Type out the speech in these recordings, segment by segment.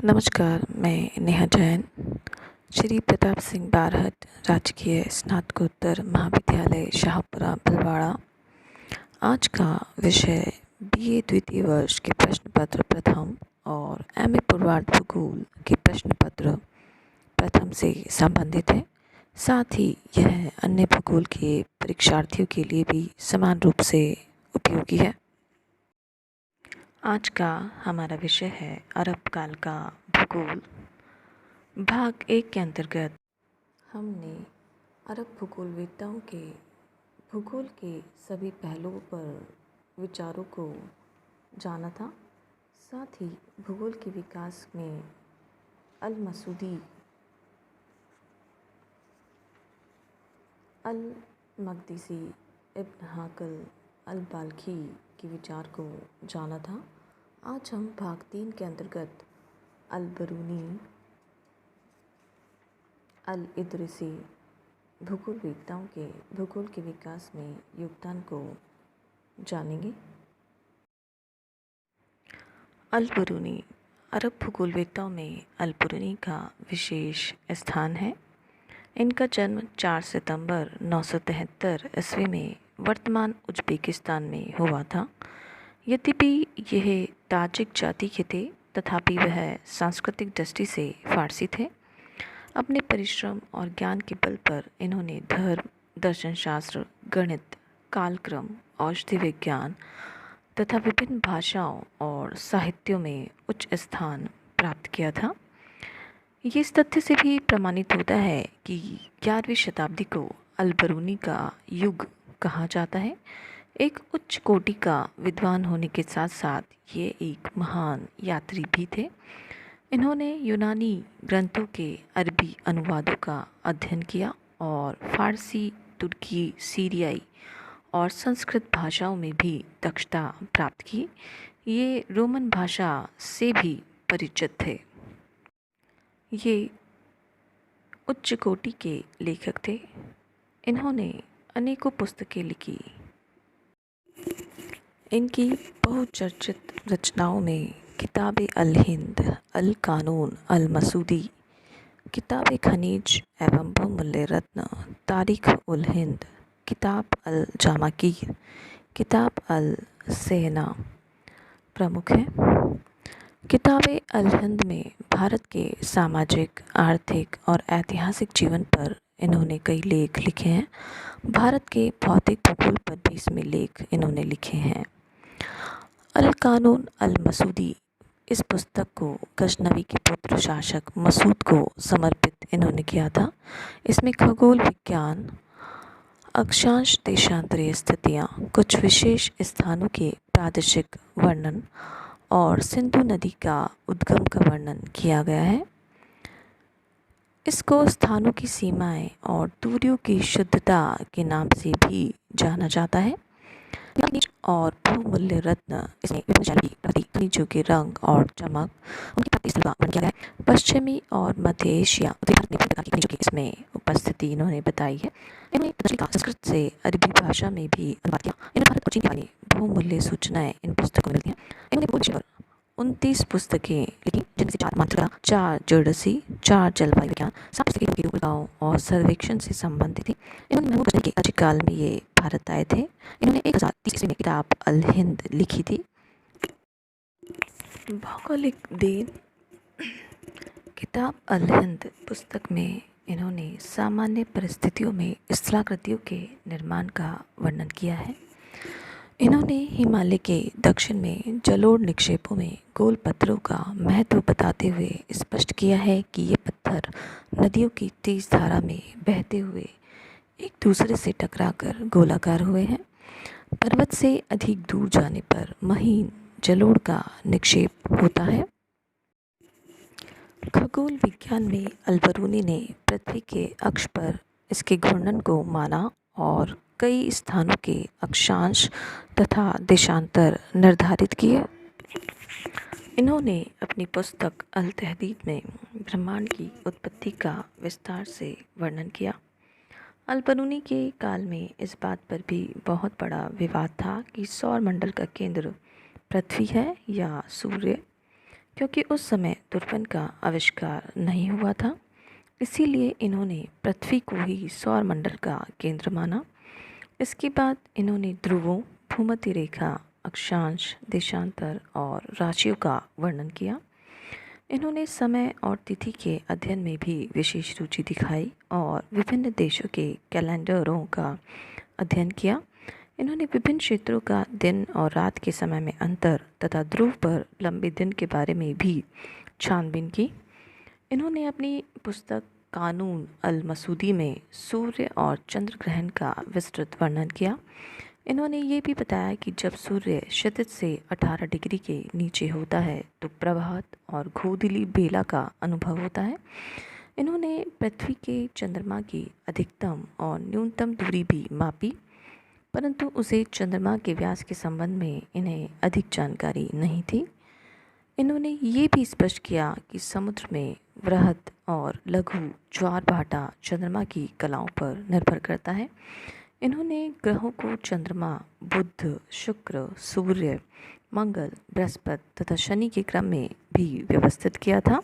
नमस्कार, मैं नेहा जैन, श्री प्रताप सिंह बारहट राजकीय स्नातकोत्तर महाविद्यालय शाहपुरा भीलवाड़ा। आज का विषय बीए द्वितीय वर्ष के प्रश्न पत्र प्रथम और एमए पूर्वार्ध भूगोल के प्रश्न पत्र प्रथम से संबंधित है। साथ ही यह अन्य भूगोल के परीक्षार्थियों के लिए भी समान रूप से उपयोगी है। आज का हमारा विषय है अरब काल का भूगोल। भाग 1 के अंतर्गत हमने अरब भूगोलवेत्ताओं के भूगोल के सभी पहलुओं पर विचारों को जाना था। साथ ही भूगोल के विकास में अल मसूदी, अल मकदसी, इब्न हाकल, अल बाल्खी के विचार को जाना था। आज हम भाग 3 के अंतर्गत अल बरूनी, अल इदरिसी भूगोलवेत्ताओं के भूगोल के विकास में योगदान को जानेंगे। अल बरूनी अरब भूगोलवेत्ताओं में अल बरूनी का विशेष स्थान है। इनका जन्म 4 सितंबर 973 ईस्वी में वर्तमान उज़्बेकिस्तान में हुआ था। यद्यपि यह ताजिक जाति के थे, तथापि वह सांस्कृतिक दृष्टि से फारसी थे। अपने परिश्रम और ज्ञान के बल पर इन्होंने धर्म, दर्शनशास्त्र, गणित, कालक्रम, औषधि विज्ञान तथा विभिन्न भाषाओं और साहित्यों में उच्च स्थान प्राप्त किया था। ये इस तथ्य से भी प्रमाणित होता है कि 11वीं शताब्दी को अल बरूनी का युग कहा जाता है। एक उच्च कोटि का विद्वान होने के साथ साथ ये एक महान यात्री भी थे। इन्होंने यूनानी ग्रंथों के अरबी अनुवादों का अध्ययन किया और फारसी, तुर्की, सीरियाई और संस्कृत भाषाओं में भी दक्षता प्राप्त की। ये रोमन भाषा से भी परिचित थे। ये उच्च कोटि के लेखक थे। इन्होंने अनेकों पुस्तकें लिखी। इनकी बहुचर्चित रचनाओं में किताब अल हिंद, अल कानून, अल मसूदी, किताब खनिज एवं बहुमूल्य रत्न, तारीख उल हिंद, किताब अल जामाकीर, किताब अल सेना प्रमुख हैं। किताब अल हिंद में भारत के सामाजिक, आर्थिक और ऐतिहासिक जीवन पर इन्होंने कई लेख लिखे हैं। भारत के भौतिक भूगोल पर भी इसमें लेख इन्होंने लिखे हैं। अल कानून अल मसूदी, इस पुस्तक को गजनवी के पुत्र शासक मसूद को समर्पित इन्होंने किया था। इसमें खगोल विज्ञान, अक्षांश देशांतरीय स्थितियाँ, कुछ विशेष स्थानों के प्रादेशिक वर्णन और सिंधु नदी का उद्गम का वर्णन किया गया है। इसको स्थानों की सीमाएं और दूरियों की शुद्धता के नाम से भी जाना जाता है। और बहुमूल्य रत्न, इसमें विभिन्न खनिजों के रंग और चमक, उनकी प्राप्ति स्थल का वर्णन किया गया है। पश्चिमी और मध्य एशिया, उत्तरी भारत में विभिन्न प्रकार की खनिजों की इसमें उपस्थिति इन्होंने बताई है। इन्होंने संस्कृत से अरबी भाषा में भी अनुवाद किया। इन्होंने भारत और चीन के बारे में बहुमूल्य सूचनाएं इन पुस्तकों में मिलती हैं। इन्होंने 29 पुस्तकें लिखी, जिनमें से 4 मानचित्र, 4 ज्योतिषी, 4 जलवायु विज्ञान, 7 पुस्तकें की उपगाओं और सर्वेक्षण से संबंधित थी। इन्होंने महमूद गजनवी के राज्य काल में ये भारत आए थे। इन्होंने 1030 ईस्वी में किताब अल हिंद लिखी थी। भौगोलिक देन, किताब अल हिंद पुस्तक में इन्होंने सामान्य परिस्थितियों में स्थलाकृतियों के निर्माण का वर्णन किया है। इन्होंने हिमालय के दक्षिण में जलोढ़ निक्षेपों में गोल पत्थरों का महत्व बताते हुए स्पष्ट किया है कि ये पत्थर नदियों की तेज धारा में बहते हुए एक दूसरे से टकराकर गोलाकार हुए हैं। पर्वत से अधिक दूर जाने पर महीन जलोढ़ का निक्षेप होता है। खगोल विज्ञान में अल बरूनी ने पृथ्वी के अक्ष पर इसके घूर्णन को माना और कई स्थानों के अक्षांश तथा देशांतर निर्धारित किए। इन्होंने अपनी पुस्तक अल तहदीद में ब्रह्मांड की उत्पत्ति का विस्तार से वर्णन किया। अल बरूनी के काल में इस बात पर भी बहुत बड़ा विवाद था कि सौर मंडल का केंद्र पृथ्वी है या सूर्य। क्योंकि उस समय दूरबीन का आविष्कार नहीं हुआ था। इसीलिए इन्होंने पृथ्वी को ही सौर मंडल का केंद्र माना। इसके बाद इन्होंने ध्रुवों, भूमध्य रेखा, अक्षांश, देशांतर और राशियों का वर्णन किया। इन्होंने समय और तिथि के अध्ययन में भी विशेष रुचि दिखाई और विभिन्न देशों के कैलेंडरों का अध्ययन किया। इन्होंने विभिन्न क्षेत्रों का दिन और रात के समय में अंतर तथा ध्रुव पर लंबे दिन के बारे में भी छानबीन की। इन्होंने अपनी पुस्तक कानून अल मसूदी में सूर्य और चंद्र ग्रहण का विस्तृत वर्णन किया। इन्होंने ये भी बताया कि जब सूर्य क्षितिज से 18 डिग्री के नीचे होता है तो प्रभात और गोधूली बेला का अनुभव होता है। इन्होंने पृथ्वी के चंद्रमा की अधिकतम और न्यूनतम दूरी भी मापी, परंतु उसे चंद्रमा के व्यास के संबंध में इन्हें अधिक जानकारी नहीं थी। इन्होंने ये भी स्पष्ट किया कि समुद्र में वृहद और लघु ज्वार भाटा चंद्रमा की कलाओं पर निर्भर करता है। इन्होंने ग्रहों को चंद्रमा, बुध, शुक्र, सूर्य, मंगल, बृहस्पति तथा शनि के क्रम में भी व्यवस्थित किया था।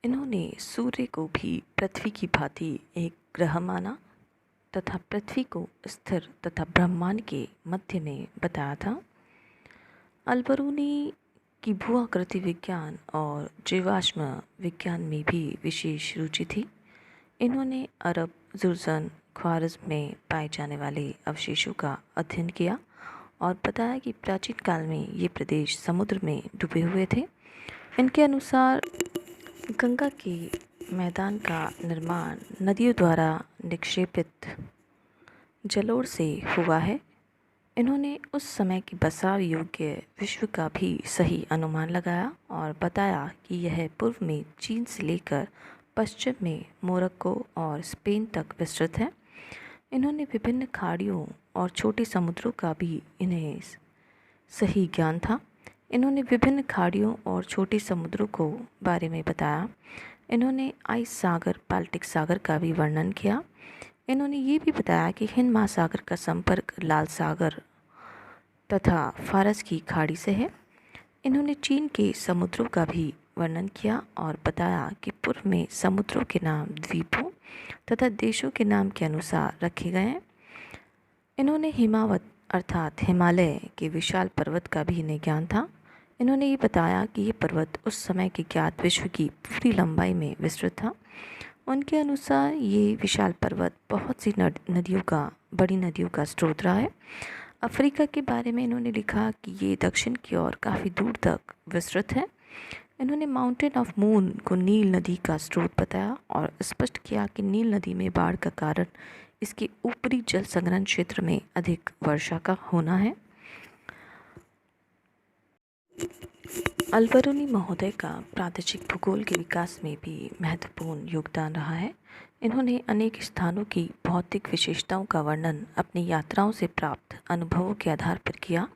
इन्होंने सूर्य को भी पृथ्वी की भांति एक ग्रह माना तथा पृथ्वी को स्थिर तथा ब्रह्मांड के मध्य में बताया था। अलबरूनी की भू-आकृति विज्ञान और जीवाश्म विज्ञान में भी विशेष रुचि थी। इन्होंने अरब, जुर्जन, ख्वारिज़्म में पाए जाने वाले अवशेषों का अध्ययन किया और बताया कि प्राचीन काल में ये प्रदेश समुद्र में डूबे हुए थे। इनके अनुसार गंगा के मैदान का निर्माण नदियों द्वारा निक्षेपित जलोढ़ से हुआ है। इन्होंने उस समय की बसाव योग्य विश्व का भी सही अनुमान लगाया और बताया कि यह पूर्व में चीन से लेकर पश्चिम में मोरक्को और स्पेन तक विस्तृत है। इन्होंने विभिन्न खाड़ियों और छोटे समुद्रों का भी इन्हें सही ज्ञान था। इन्होंने विभिन्न खाड़ियों और छोटे समुद्रों को बारे में बताया। इन्होंने आइस सागर, बाल्टिक सागर का भी वर्णन किया। इन्होंने ये भी बताया कि हिंद महासागर का संपर्क लाल सागर तथा फारस की खाड़ी से है। इन्होंने चीन के समुद्रों का भी वर्णन किया और बताया कि पूर्व में समुद्रों के नाम द्वीपों तथा देशों के नाम के अनुसार रखे गए हैं। इन्होंने हिमावत अर्थात हिमालय के विशाल पर्वत का भी इन्हें ज्ञान था। इन्होंने ये बताया कि ये पर्वत उस समय के ज्ञात विश्व की पूरी लंबाई में विस्तृत था। उनके अनुसार ये विशाल पर्वत बहुत सी बड़ी नदियों का स्रोत रहा है। अफ्रीका के बारे में इन्होंने लिखा कि ये दक्षिण की ओर काफ़ी दूर तक विस्तृत है। इन्होंने माउंटेन ऑफ मून को नील नदी का स्रोत बताया और स्पष्ट किया कि नील नदी में बाढ़ का कारण इसके ऊपरी जल संग्रहण क्षेत्र में अधिक वर्षा का होना है। अलबरूनी महोदय का प्रादेशिक भूगोल के विकास में भी महत्वपूर्ण योगदान रहा है। इन्होंने अनेक स्थानों की भौतिक विशेषताओं का वर्णन अपनी यात्राओं से प्राप्त अनुभवों के आधार पर किया।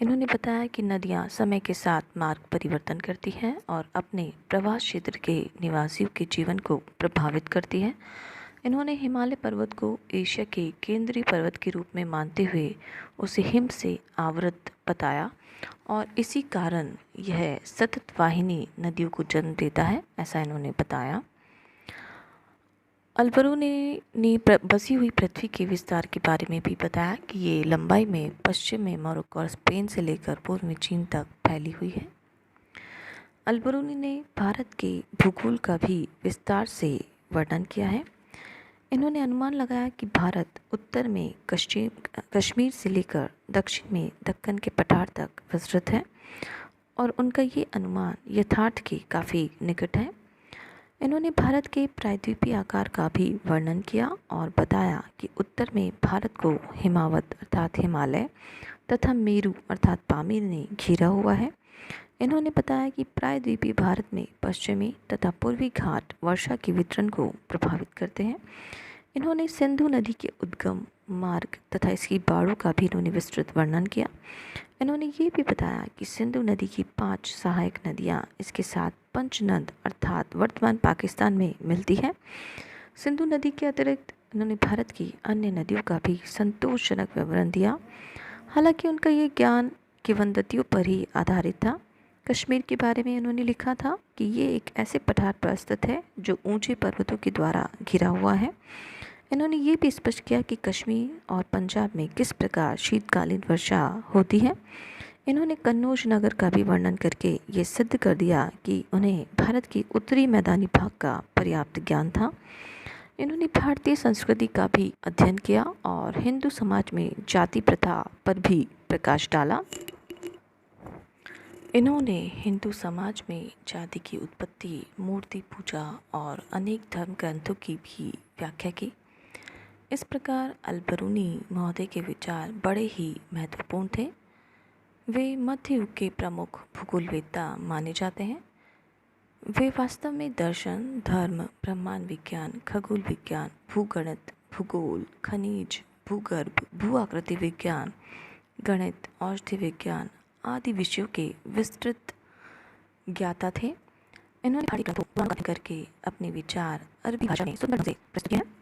इन्होंने बताया कि नदियाँ समय के साथ मार्ग परिवर्तन करती हैं और अपने प्रवास क्षेत्र के निवासियों के जीवन को प्रभावित करती हैं। इन्होंने हिमालय पर्वत को एशिया के केंद्रीय पर्वत के रूप में मानते हुए उसे हिम से आवृत बताया और इसी कारण यह सतत वाहिनी नदियों को जन्म देता है, ऐसा इन्होंने बताया। अलबरूनी ने बसी हुई पृथ्वी के विस्तार के बारे में भी बताया कि ये लंबाई में पश्चिम में मोरक्को और स्पेन से लेकर पूर्व में चीन तक फैली हुई है। अलबरूनी ने भारत के भूगोल का भी विस्तार से वर्णन किया है। इन्होंने अनुमान लगाया कि भारत उत्तर में कश्मीर से लेकर दक्षिण में दक्कन के पठार तक विस्तृत है और उनका ये अनुमान यथार्थ के काफ़ी निकट है। इन्होंने भारत के प्रायद्वीपीय आकार का भी वर्णन किया और बताया कि उत्तर में भारत को हिमावत अर्थात हिमालय तथा मेरू अर्थात पामीर ने घेरा हुआ है। इन्होंने बताया कि प्रायद्वीपीय भारत में पश्चिमी तथा पूर्वी घाट वर्षा के वितरण को प्रभावित करते हैं। इन्होंने सिंधु नदी के उद्गम मार्ग तथा इसकी बाढ़ों का भी इन्होंने विस्तृत वर्णन किया। इन्होंने ये भी बताया कि सिंधु नदी की 5 सहायक नदियाँ इसके साथ पंचनद अर्थात वर्तमान पाकिस्तान में मिलती है। सिंधु नदी के अतिरिक्त इन्होंने भारत की अन्य नदियों का भी संतोषजनक विवरण दिया। हालांकि उनका ये ज्ञान किंवदंतियों पर ही आधारित था। कश्मीर के बारे में इन्होंने लिखा था कि ये एक ऐसे पठार पर स्थित है जो ऊंचे पर्वतों के द्वारा घिरा हुआ है। इन्होंने ये भी स्पष्ट किया कि कश्मीर और पंजाब में किस प्रकार शीतकालीन वर्षा होती है। इन्होंने कन्नौज नगर का भी वर्णन करके ये सिद्ध कर दिया कि उन्हें भारत की उत्तरी मैदानी भाग का पर्याप्त ज्ञान था। इन्होंने भारतीय संस्कृति का भी अध्ययन किया और हिंदू समाज में जाति प्रथा पर भी प्रकाश डाला। इन्होंने हिंदू समाज में जाति की उत्पत्ति, मूर्ति पूजा और अनेक धर्म ग्रंथों की भी व्याख्या की। इस प्रकार अल-बरूनी महोदय के विचार बड़े ही महत्वपूर्ण थे। वे मध्य युग के प्रमुख भूगोलवेत्ता माने जाते हैं। वे वास्तव में दर्शन, धर्म, ब्रह्मांड विज्ञान, खगोल विज्ञान, भूगणित, भूगोल, खनिज, भूगर्भ, भू आकृति विज्ञान, गणित, औषधि विज्ञान आदि विषयों के विस्तृत ज्ञाता थे। इन्होंने भारतीय ग्रंथों का अध्ययन करके अपने विचार अरबी भाषा में सुंदर ढंग से प्रस्तुत किए हैं।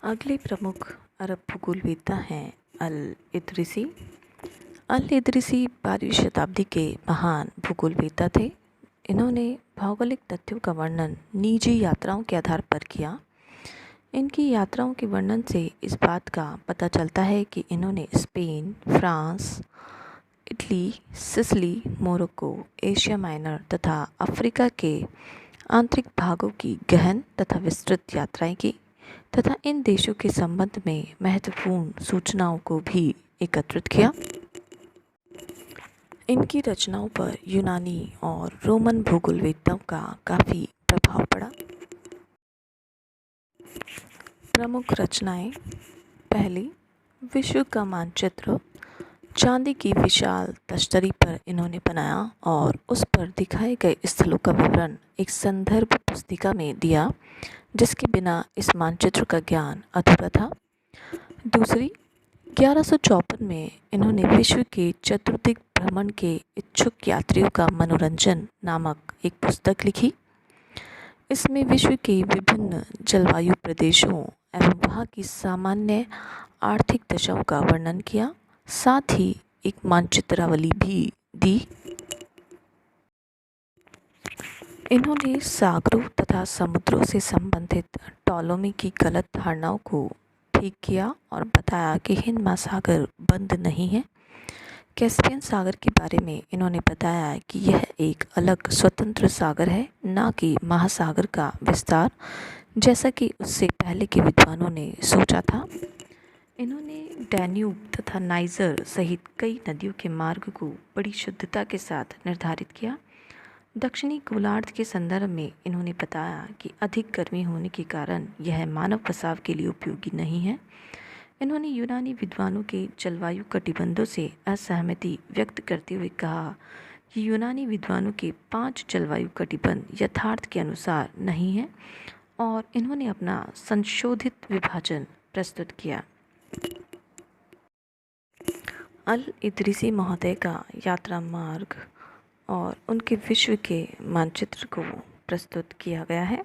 अगले प्रमुख अरब भूगोलवेत्ता हैं अल-इदरिसी। अल-इदरिसी 12वीं शताब्दी के महान भूगोलवेत्ता थे। इन्होंने भौगोलिक तथ्यों का वर्णन निजी यात्राओं के आधार पर किया। इनकी यात्राओं के वर्णन से इस बात का पता चलता है कि इन्होंने Spain, France, Italy, Sicily, Morocco, Asia minor तथा अफ्रीका के आंतरिक भागों की गहन तथा विस्तृत यात्राएं की तथा इन देशों के संबंध में महत्वपूर्ण सूचनाओं को भी एकत्रित किया। इनकी रचनाओं पर यूनानी और रोमन भूगोलवेत्ताओं का काफ़ी प्रभाव पड़ा। प्रमुख रचनाएं: पहली, विश्व का मानचित्र। चांदी की विशाल तश्तरी पर इन्होंने बनाया और उस पर दिखाए गए स्थलों का विवरण एक संदर्भ पुस्तिका में दिया, जिसके बिना इस मानचित्र का ज्ञान अधूरा था। दूसरी, 1154 में इन्होंने विश्व के चतुर्दिक भ्रमण के इच्छुक यात्रियों का मनोरंजन नामक एक पुस्तक लिखी। इसमें विश्व के विभिन्न जलवायु प्रदेशों एवं वहाँ की सामान्य आर्थिक दशाओं का वर्णन किया, साथ ही एक मानचित्रावली भी दी। इन्होंने सागरों तथा समुद्रों से संबंधित टॉलोमी की गलत धारणाओं को ठीक किया और बताया कि हिंद महासागर बंद नहीं है। कैस्पियन सागर के बारे में इन्होंने बताया कि यह एक अलग स्वतंत्र सागर है, न कि महासागर का विस्तार, जैसा कि उससे पहले के विद्वानों ने सोचा था। इन्होंने डैन्यूब तथा नाइजर सहित कई नदियों के मार्ग को बड़ी शुद्धता के साथ निर्धारित किया। दक्षिणी गोलार्ध के संदर्भ में इन्होंने बताया कि अधिक गर्मी होने के कारण यह मानव बसाव के लिए उपयोगी नहीं है। इन्होंने यूनानी विद्वानों के जलवायु कटिबंधों से असहमति व्यक्त करते हुए कहा कि यूनानी विद्वानों के 5 जलवायु कटिबंध यथार्थ के अनुसार नहीं हैं और इन्होंने अपना संशोधित विभाजन प्रस्तुत किया। अल-इदरिसी महोदय का यात्रा मार्ग और उनके विश्व के मानचित्र को प्रस्तुत किया गया है।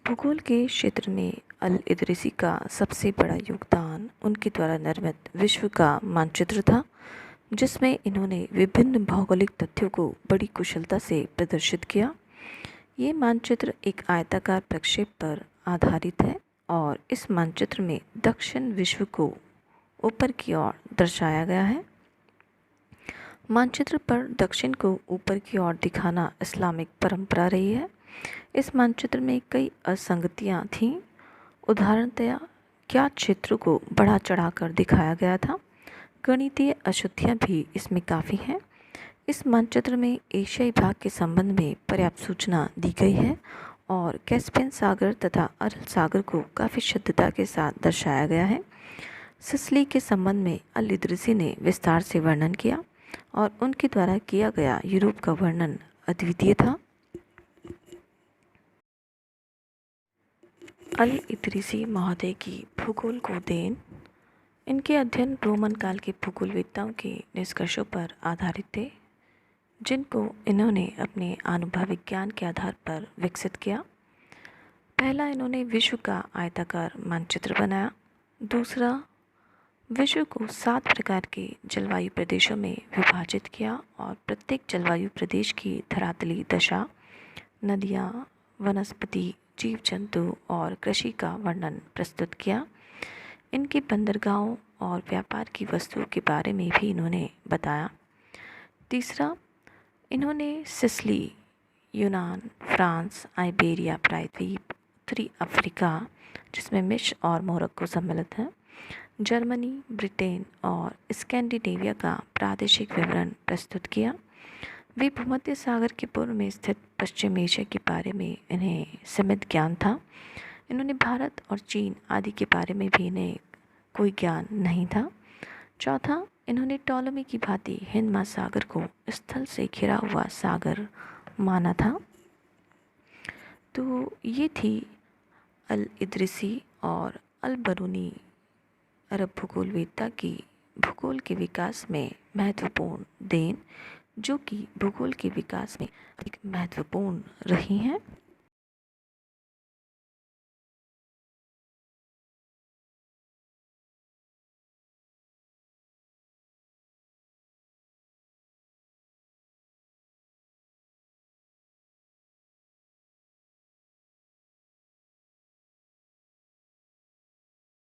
भूगोल के क्षेत्र में अल-इदरिसी का सबसे बड़ा योगदान उनके द्वारा निर्मित विश्व का मानचित्र था, जिसमें इन्होंने विभिन्न भौगोलिक तथ्यों को बड़ी कुशलता से प्रदर्शित किया। ये मानचित्र एक आयताकार प्रक्षेप पर आधारित है और इस मानचित्र में दक्षिण विश्व को ऊपर की ओर दर्शाया गया है। मानचित्र पर दक्षिण को ऊपर की ओर दिखाना इस्लामिक परंपरा रही है। इस मानचित्र में कई असंगतियां थीं। उदाहरणतया क्या क्षेत्र को बढ़ा चढ़ाकर दिखाया गया था। गणितीय अशुद्धियां भी इसमें काफ़ी हैं। इस मानचित्र में एशियाई भाग के संबंध में पर्याप्त सूचना दी गई है और कैस्पियन सागर तथा अरल सागर को काफ़ी शुद्धता के साथ दर्शाया गया है। सिसिली के संबंध में अल-इदरिसी ने विस्तार से वर्णन किया और उनके द्वारा किया गया यूरोप का वर्णन अद्वितीय था। अल-इदरिसी महोदय की भूगोल को देन। इनके अध्ययन रोमन काल के भूगोलवेत्ताओं के निष्कर्षों पर आधारित थे, जिनको इन्होंने अपने अनुभविक ज्ञान के आधार पर विकसित किया। पहला, इन्होंने विश्व का आयताकार मानचित्र बनाया। दूसरा, विश्व को 7 प्रकार के जलवायु प्रदेशों में विभाजित किया और प्रत्येक जलवायु प्रदेश की धरातली दशा, नदियाँ, वनस्पति, जीव जंतु और कृषि का वर्णन प्रस्तुत किया। इनके बंदरगाहों और व्यापार की वस्तुओं के बारे में भी इन्होंने बताया। तीसरा, इन्होंने सिसिली, यूनान, फ्रांस, आइबेरिया प्रायद्वीप, उत्तरी अफ्रीका जिसमें मिस्र और मोरक्को सम्मिलित है, जर्मनी, ब्रिटेन और स्कैंडिनेविया का प्रादेशिक विवरण प्रस्तुत किया। वे भूमध्य सागर के पूर्व में स्थित पश्चिम एशिया के बारे में इन्हें सीमित ज्ञान था। इन्होंने भारत और चीन आदि के बारे में भी इन्हें कोई ज्ञान नहीं था। चौथा, इन्होंने टॉलमी की भांति हिंद महासागर को स्थल से घिरा हुआ सागर माना था। तो ये थी अल इदरिसी और अल बरूनी अरब भूगोलवेत्ता की भूगोल के विकास में महत्वपूर्ण देन, जो कि भूगोल के विकास में एक महत्वपूर्ण रही हैं।